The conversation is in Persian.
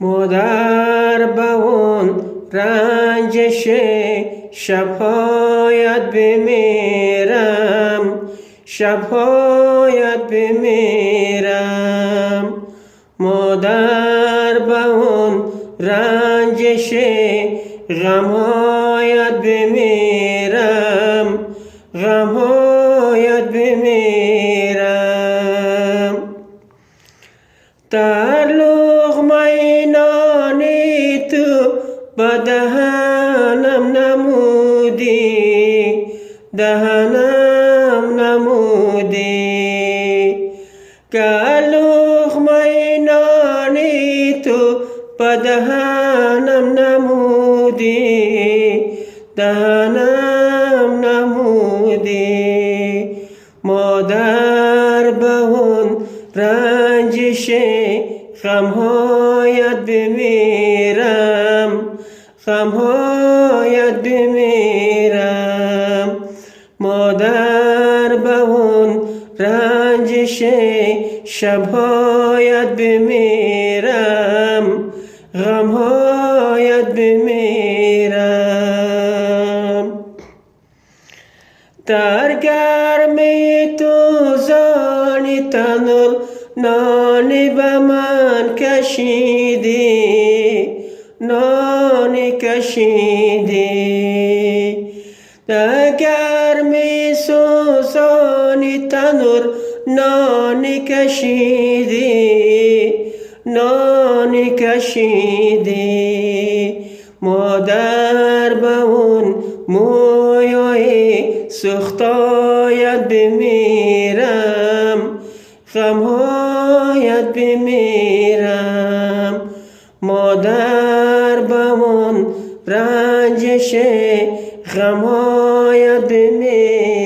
مادر به اون رنجش شبهایت بمیرم، شبهایت بمیرم. مادر به اون رنجش غمهایت بمیرم، غمهایت بمیرم. در لقمه نانی تو به دهنم نمودی، دهنم نمودی. گر لقمه نانی تو به دهنم نمودی، دهنم نمودی. مادر به اون رنجش غمهایت بمیرم، غمهایت بمیرم. مادر به اون رنجش شبهایت بمیرم، غمهایت بمیرم. در گرمی تو زانی تنور نانی به من کشیدی، نانی کشیدی. در گرمی سوزانی تنور نانی کشیدی، نانی کشیدی. مادر به اون مویای سختایت بمیرم، غمهایت بمیرم. مادر به اون رنجش غمهایت بمیرم.